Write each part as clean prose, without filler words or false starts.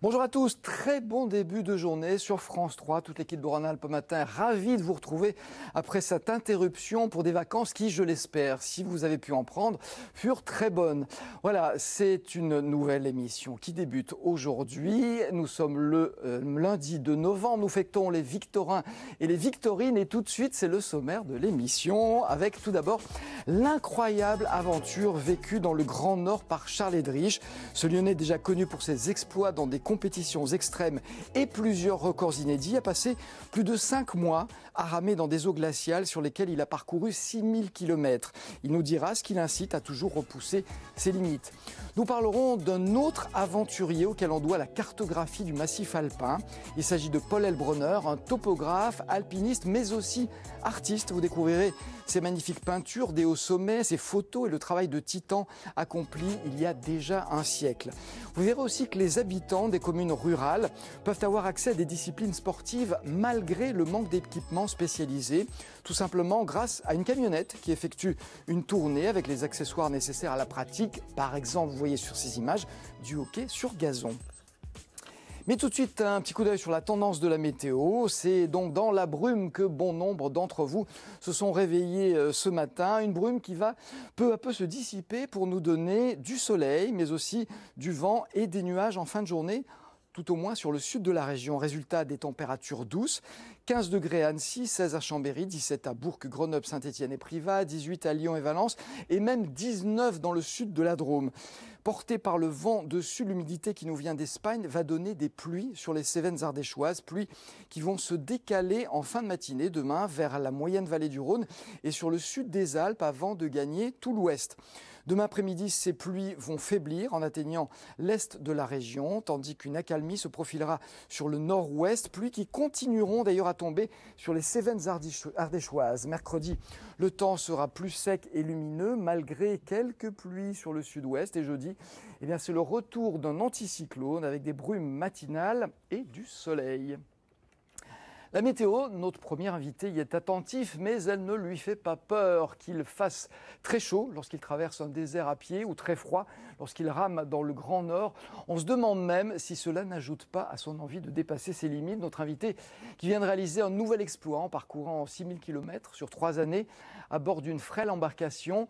Bonjour à tous, très bon début de journée sur France 3. Toute l'équipe de Rhône-Alpes matin, ravie de vous retrouver après cette interruption pour des vacances qui, je l'espère, si vous avez pu en prendre, furent très bonnes. Voilà, c'est une nouvelle émission qui débute aujourd'hui. Nous sommes le lundi de novembre, nous fêtons les Victorins et les Victorines et tout de suite, c'est le sommaire de l'émission avec tout d'abord l'incroyable aventure vécue dans le Grand Nord par Charles Eddriche. Ce Lyonnais déjà connu pour ses exploits dans des compétitions extrêmes et plusieurs records inédits a passé plus de 5 mois à ramer dans des eaux glaciales sur lesquelles il a parcouru 6000 km. Il nous dira ce qui l'incite à toujours repousser ses limites. Nous parlerons d'un autre aventurier auquel on doit la cartographie du massif alpin. Il s'agit de Paul Elbronner, un topographe, alpiniste, mais aussi artiste. Vous découvrirez ses magnifiques peintures des hauts sommets, ses photos et le travail de titan accompli il y a déjà un siècle. Vous verrez aussi que les habitants des communes rurales peuvent avoir accès à des disciplines sportives malgré le manque d'équipements spécialisés, tout simplement grâce à une camionnette qui effectue une tournée avec les accessoires nécessaires à la pratique. Par exemple, vous voyez sur ces images du hockey sur gazon. Mais tout de suite, un petit coup d'œil sur la tendance de la météo. C'est donc dans la brume que bon nombre d'entre vous se sont réveillés ce matin. Une brume qui va peu à peu se dissiper pour nous donner du soleil, mais aussi du vent et des nuages en fin de journée, tout au moins sur le sud de la région. Résultat, des températures douces. 15 degrés à Annecy, 16 à Chambéry, 17 à Bourg, Grenoble, Saint-Étienne et Privas, 18 à Lyon et Valence et même 19 dans le sud de la Drôme. Porté par le vent de sud, l'humidité qui nous vient d'Espagne va donner des pluies sur les Cévennes ardéchoises, pluies qui vont se décaler en fin de matinée demain vers la moyenne vallée du Rhône et sur le sud des Alpes avant de gagner tout l'ouest. Demain après-midi, ces pluies vont faiblir en atteignant l'est de la région, tandis qu'une accalmie se profilera sur le nord-ouest, pluies qui continueront d'ailleurs à tomber sur les Cévennes ardéchoises. Mercredi, le temps sera plus sec et lumineux malgré quelques pluies sur le sud-ouest et jeudi, c'est le retour d'un anticyclone avec des brumes matinales et du soleil. La météo, notre premier invité y est attentif, mais elle ne lui fait pas peur qu'il fasse très chaud lorsqu'il traverse un désert à pied ou très froid lorsqu'il rame dans le Grand Nord. On se demande même si cela n'ajoute pas à son envie de dépasser ses limites. Notre invité qui vient de réaliser un nouvel exploit en parcourant 6000 km sur 3 années à bord d'une frêle embarcation,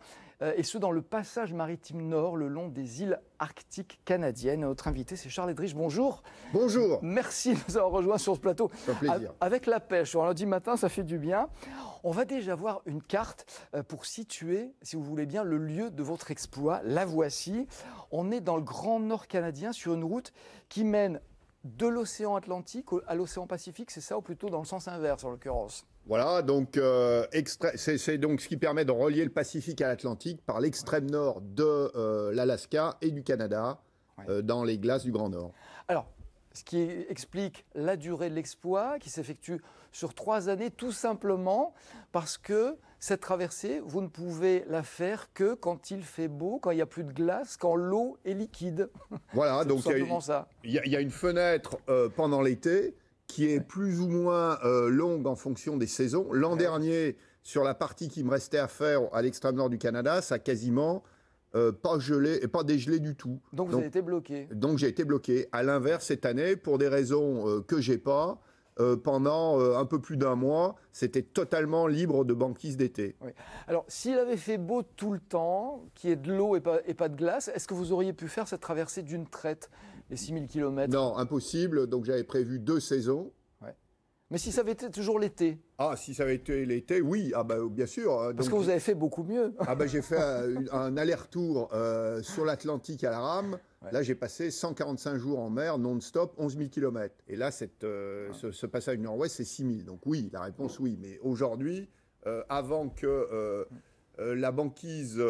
et ce dans le passage maritime nord le long des îles arctiques canadiennes. Notre invité, c'est Charles Eddriche. Bonjour. Bonjour. Merci de nous avoir rejoints sur ce plateau. Ça fait plaisir. Avec la pêche, un lundi matin, ça fait du bien. On va déjà voir une carte pour situer, si vous voulez bien, le lieu de votre exploit. La voici. On est dans le Grand Nord canadien sur une route qui mène de l'océan Atlantique à l'océan Pacifique, c'est ça, ou plutôt dans le sens inverse en l'occurrence? Voilà, donc c'est donc ce qui permet de relier le Pacifique à l'Atlantique par l'extrême nord de l'Alaska et du Canada, dans les glaces du Grand Nord. Alors, ce qui explique la durée de l'exploit qui s'effectue sur 3 années, tout simplement parce que cette traversée, vous ne pouvez la faire que quand il fait beau, quand il n'y a plus de glace, quand l'eau est liquide. Voilà, donc tout simplement ça. Il y a une fenêtre pendant l'été qui est plus ou moins longue en fonction des saisons. L'an dernier, sur la partie qui me restait à faire à l'extrême nord du Canada, ça a quasiment pas gelé et pas dégelé du tout. Donc vous avez été bloqué. Donc j'ai été bloqué. À l'inverse, cette année, pour des raisons que j'ai pas, pendant un peu plus d'un mois, c'était totalement libre de banquise d'été. Oui. Alors, s'il avait fait beau tout le temps, qu'il y ait de l'eau et pas de glace, est-ce que vous auriez pu faire cette traversée d'une traite, les 6000 km? Non, impossible. Donc j'avais prévu 2 saisons. Mais si ça avait été toujours l'été? Ah, si ça avait été l'été, oui, bien sûr. Parce que vous avez fait beaucoup mieux. J'ai fait un aller-retour sur l'Atlantique à la rame. Ouais. Là, j'ai passé 145 jours en mer, non-stop, 11 000 km. Et là, ce passage nord-ouest, c'est 6 000. Donc oui, la réponse, oui. Mais aujourd'hui, avant que la banquise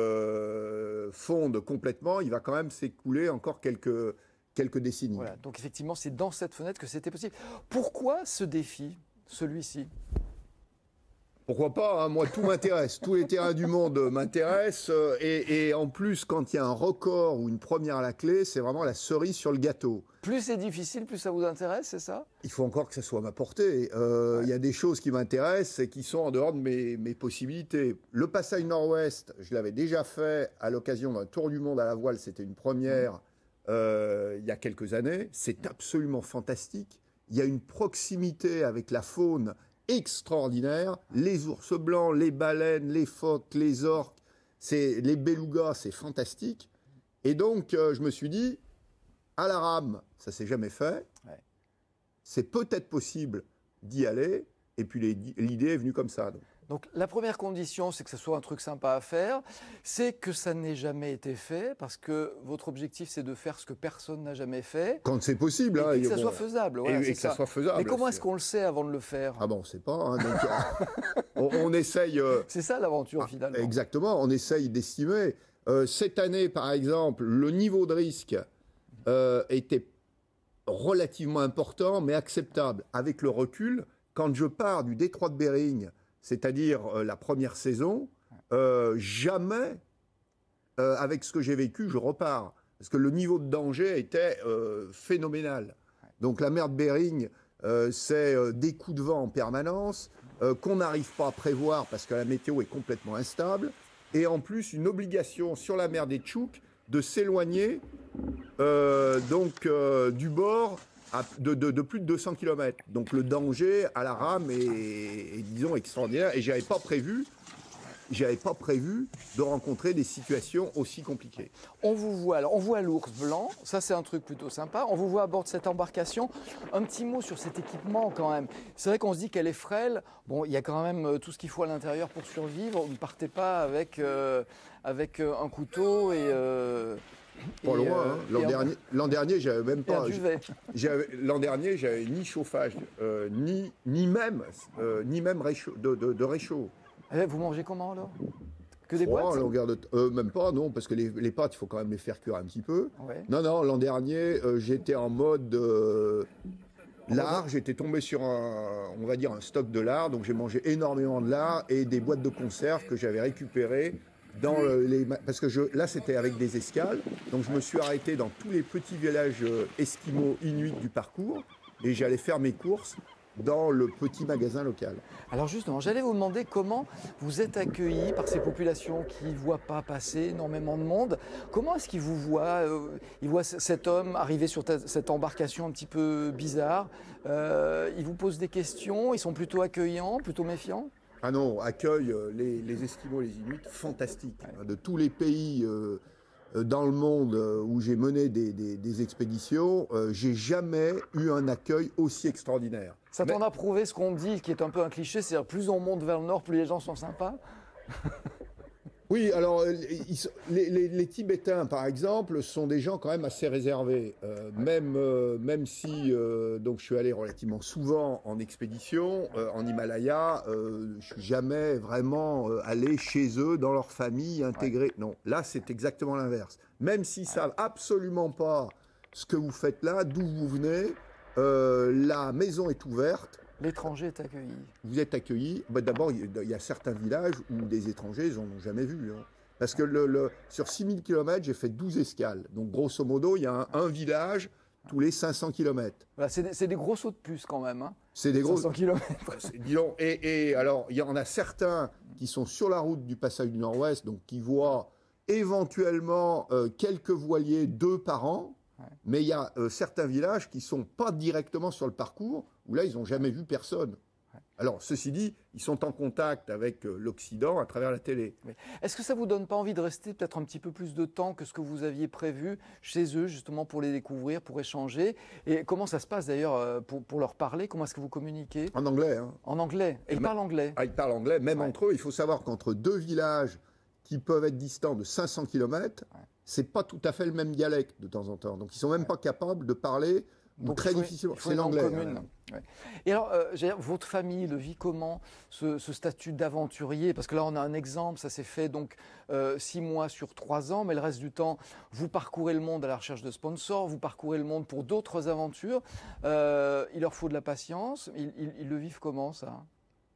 fonde complètement, il va quand même s'écouler encore quelques décennies. Voilà, donc effectivement, c'est dans cette fenêtre que c'était possible. Pourquoi ce défi, celui-ci? Pourquoi pas, hein, moi, tout m'intéresse. Tous les terrains du monde m'intéressent. Et en plus, quand il y a un record ou une première à la clé, c'est vraiment la cerise sur le gâteau. Plus c'est difficile, plus ça vous intéresse, c'est ça? Il faut encore que ça soit à ma portée. Il y a des choses qui m'intéressent et qui sont en dehors de mes possibilités. Le passage nord-ouest, je l'avais déjà fait à l'occasion d'un tour du monde à la voile. C'était une première. il y a quelques années. C'est absolument fantastique. Il y a une proximité avec la faune extraordinaire. Les ours blancs, les baleines, les phoques, les orques, les belugas, c'est fantastique. Et donc, je me suis dit, à la rame, ça s'est jamais fait. Ouais. C'est peut-être possible d'y aller. Et puis l'idée est venue comme ça. Donc la première condition, c'est que ce soit un truc sympa à faire, c'est que ça n'ait jamais été fait, parce que votre objectif, c'est de faire ce que personne n'a jamais fait. Quand c'est possible. Et que ça soit faisable. Voilà, et que ça soit faisable. Mais comment est-ce qu'on le sait avant de le faire? Ah bon, on ne sait pas. Hein, donc, on essaye... C'est ça l'aventure, finalement. Exactement, on essaye d'estimer. Cette année, par exemple, le niveau de risque était relativement important, mais acceptable. Avec le recul, quand je pars du détroit de Bering, c'est-à-dire la première saison, jamais, avec ce que j'ai vécu, je repars. Parce que le niveau de danger était phénoménal. Donc la mer de Bering, c'est des coups de vent en permanence, qu'on n'arrive pas à prévoir parce que la météo est complètement instable, et en plus une obligation sur la mer des Tchouks de s'éloigner du bord de plus de 200 km. Donc le danger à la rame est disons, extraordinaire. Et je n'avais pas prévu de rencontrer des situations aussi compliquées. On vous voit, alors on voit l'ours blanc, ça c'est un truc plutôt sympa. On vous voit à bord de cette embarcation. Un petit mot sur cet équipement quand même. C'est vrai qu'on se dit qu'elle est frêle. Bon, il y a quand même tout ce qu'il faut à l'intérieur pour survivre. Vous ne partez pas avec un couteau et... Pas loin. L'an dernier, j'avais même pas. L'an dernier, j'avais ni chauffage, ni même de réchaud. Vous mangez comment alors? Que des boîtes? Même pas, non, parce que les pâtes, il faut quand même les faire cuire un petit peu. Ouais. Non, l'an dernier, j'étais en mode lard. J'étais tombé sur on va dire un stock de lard, donc j'ai mangé énormément de lard et des boîtes de conserve que j'avais récupérées. Parce que là, c'était avec des escales. Donc, je me suis arrêté dans tous les petits villages esquimaux inuits du parcours et j'allais faire mes courses dans le petit magasin local. Alors justement, j'allais vous demander comment vous êtes accueillis par ces populations qui ne voient pas passer énormément de monde. Comment est-ce qu'ils vous voient? Ils voient cet homme arriver sur cette embarcation un petit peu bizarre. Ils vous posent des questions. Ils sont plutôt accueillants, plutôt méfiants? Ah non, accueille les Esquimaux, les Inuits, fantastiques. Ouais. De tous les pays dans le monde où j'ai mené des expéditions, j'ai jamais eu un accueil aussi extraordinaire. Ça t'en a prouvé ce qu'on dit, qui est un peu un cliché, c'est-à-dire plus on monte vers le nord, plus les gens sont sympas? Oui, alors les Tibétains, par exemple, sont des gens quand même assez réservés. Même si donc je suis allé relativement souvent en expédition en Himalaya, je suis jamais vraiment allé chez eux, dans leur famille, intégré. Ouais. Non, là c'est exactement l'inverse. Même s'ils savent absolument pas ce que vous faites là, d'où vous venez, la maison est ouverte. L'étranger est accueilli. Vous êtes accueilli. D'abord, il y a certains villages où des étrangers, ils n'en ont jamais vu. Hein. Parce que sur 6000 km, j'ai fait 12 escales. Donc, grosso modo, il y a un village tous les 500 km. Voilà, c'est des gros sauts de puce quand même. Hein. C'est des gros 500 km. Disons, et alors, il y en a certains qui sont sur la route du passage du Nord-Ouest, donc qui voient éventuellement quelques voiliers, 2 par an. Ouais. Mais il y a certains villages qui ne sont pas directement sur le parcours, où là, ils n'ont jamais vu personne. Ouais. Alors, ceci dit, ils sont en contact avec l'Occident à travers la télé. Oui. Est-ce que ça ne vous donne pas envie de rester peut-être un petit peu plus de temps que ce que vous aviez prévu chez eux, justement, pour les découvrir, pour échanger? Et comment ça se passe, d'ailleurs, pour leur parler? Comment est-ce que vous communiquez? En anglais. Hein. En anglais. Et ils parlent anglais? Ah, ils parlent anglais, même entre eux. Il faut savoir qu'entre 2 villages qui peuvent être distants de 500 km, c'est pas tout à fait le même dialecte de temps en temps. Donc, ils sont même pas capables de parler, ou très difficilement. C'est l'anglais. Ouais. Et alors, votre famille le vit comment, ce statut d'aventurier? Parce que là, on a un exemple, ça s'est fait donc 6 mois sur 3 ans, mais le reste du temps, vous parcourez le monde à la recherche de sponsors, vous parcourez le monde pour d'autres aventures. Il leur faut de la patience. Ils le vivent comment, ça,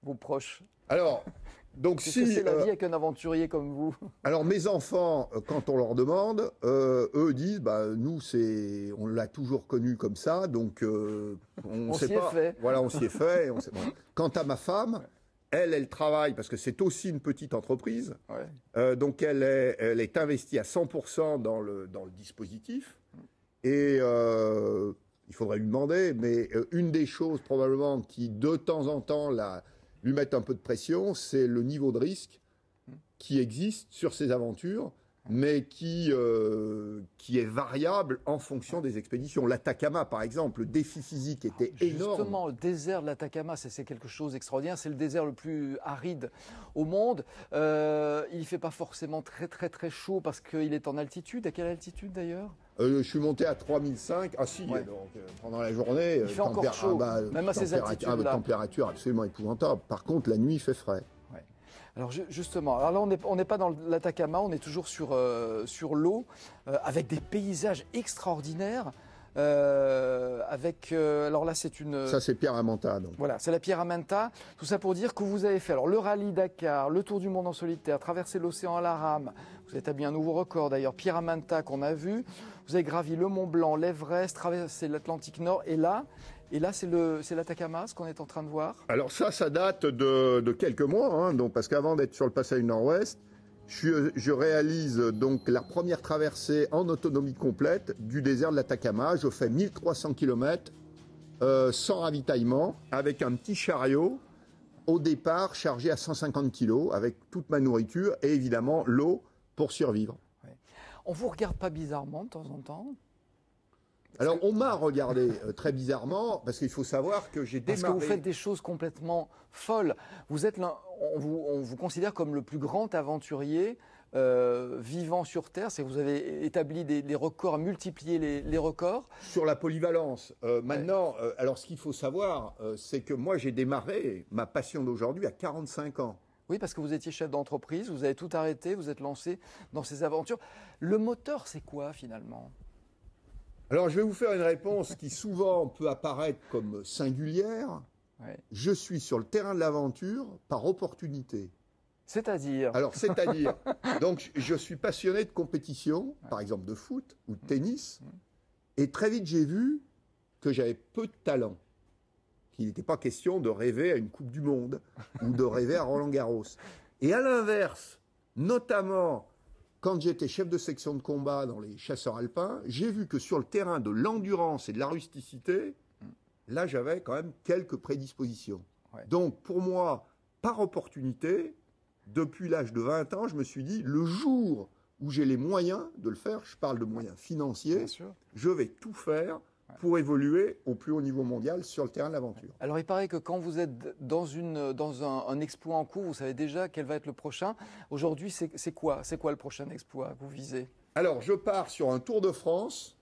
vos proches? Alors, donc si c'est la vie avec un aventurier comme vous. Alors mes enfants, quand on leur demande, eux disent, nous on l'a toujours connu comme ça, donc on sait pas. Voilà, on s'y est fait. Bon. Quant à ma femme, elle travaille parce que c'est aussi une petite entreprise, donc elle est investie à 100% dans le dispositif. Et il faudrait lui demander, mais une des choses probablement qui de temps en temps lui mettent un peu de pression, c'est le niveau de risque qui existe sur ces aventures, mais qui est variable en fonction des expéditions. L'Atacama, par exemple, le défi physique était énorme. Justement, le désert de l'Atacama, c'est quelque chose d'extraordinaire. C'est le désert le plus aride au monde. Il ne fait pas forcément très, très, très chaud parce qu'il est en altitude. À quelle altitude, d'ailleurs? Je suis monté à 3005. Ah si, Ouais. donc pendant la journée, Il fait encore chaud, même à ces altitudes-là. Température absolument épouvantable. Par contre, la nuit, il fait frais. Alors justement, alors là on n'est pas dans l'Atacama, on est toujours sur l'eau, avec des paysages extraordinaires. Alors là c'est une... Ça c'est Pierre Amanta. Donc. Voilà, c'est la Pierre Amanta. Tout ça pour dire que vous avez fait alors le rallye Dakar, le tour du monde en solitaire, traverser l'océan à la rame. Vous avez établi un nouveau record d'ailleurs, Pierre Amanta qu'on a vu. Vous avez gravi le Mont Blanc, l'Everest, traversé l'Atlantique Nord et là c'est l'Atacama, ce qu'on est en train de voir. Alors ça date de quelques mois, hein, donc, parce qu'avant d'être sur le passage nord-ouest, je réalise donc la première traversée en autonomie complète du désert de l'Atacama. Je fais 1300 km sans ravitaillement, avec un petit chariot, au départ chargé à 150 kg, avec toute ma nourriture et évidemment l'eau pour survivre. Ouais. On vous regarde pas bizarrement de temps en temps? Alors, on m'a regardé très bizarrement, parce qu'il faut savoir que j'ai démarré... Parce que vous faites des choses complètement folles. Vous êtes on vous considère comme le plus grand aventurier vivant sur Terre. C'est que vous avez établi des records, multiplié les records. Sur la polyvalence. Maintenant, alors ce qu'il faut savoir, c'est que moi, j'ai démarré ma passion d'aujourd'hui à 45 ans. Oui, parce que vous étiez chef d'entreprise, vous avez tout arrêté, vous êtes lancé dans ces aventures. Le moteur, c'est quoi finalement ? Alors, je vais vous faire une réponse qui souvent peut apparaître comme singulière. Ouais. Je suis sur le terrain de l'aventure par opportunité. C'est-à-dire ? Alors, c'est-à-dire, donc je suis passionné de compétition, par exemple de foot ou de tennis, et très vite j'ai vu que j'avais peu de talent, qu'il n'était pas question de rêver à une Coupe du Monde ou de rêver à Roland-Garros. Et à l'inverse, notamment... Quand j'étais chef de section de combat dans les chasseurs alpins, j'ai vu que sur le terrain de l'endurance et de la rusticité, là j'avais quand même quelques prédispositions. Ouais. Donc pour moi, par opportunité, depuis l'âge de 20 ans, je me suis dit, le jour où j'ai les moyens de le faire, je parle de moyens financiers, je vais tout faire pour évoluer au plus haut niveau mondial sur le terrain de l'aventure. Alors il paraît que quand vous êtes dans un exploit en cours, vous savez déjà quel va être le prochain. Aujourd'hui, c'est quoi le prochain exploit que vous visez ? Alors je pars sur un Tour de France,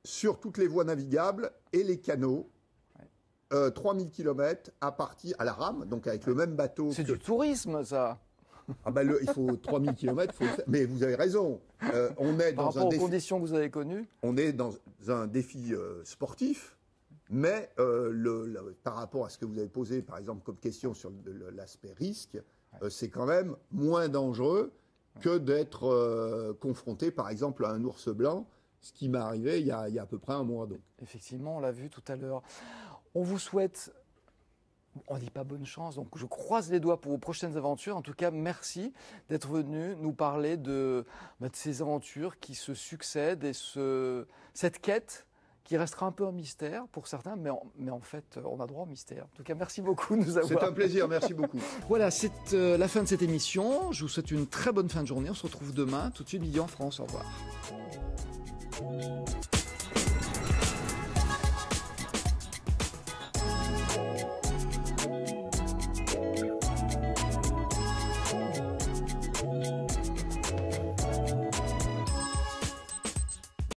sur toutes les voies navigables et les canaux, 3000 km à la rame, donc avec le même bateau. C'est du tourisme ça. Ah ben il faut 3000 km, mais vous avez raison. On est par rapport aux conditions que vous avez connues. On est dans un défi sportif, mais par rapport à ce que vous avez posé, par exemple, comme question sur l'aspect risque, c'est quand même moins dangereux que d'être confronté, par exemple, à un ours blanc, ce qui m'est arrivé il y a à peu près un mois. Donc. Effectivement, on l'a vu tout à l'heure. On vous souhaite... On ne dit pas bonne chance, donc je croise les doigts pour vos prochaines aventures. En tout cas, merci d'être venu nous parler de ces aventures qui se succèdent et cette quête qui restera un peu un mystère pour certains, mais en fait, on a droit au mystère. En tout cas, merci beaucoup de nous avoir... C'est un plaisir, merci beaucoup. Voilà, c'est la fin de cette émission. Je vous souhaite une très bonne fin de journée. On se retrouve demain, tout de suite, midi en France. Au revoir.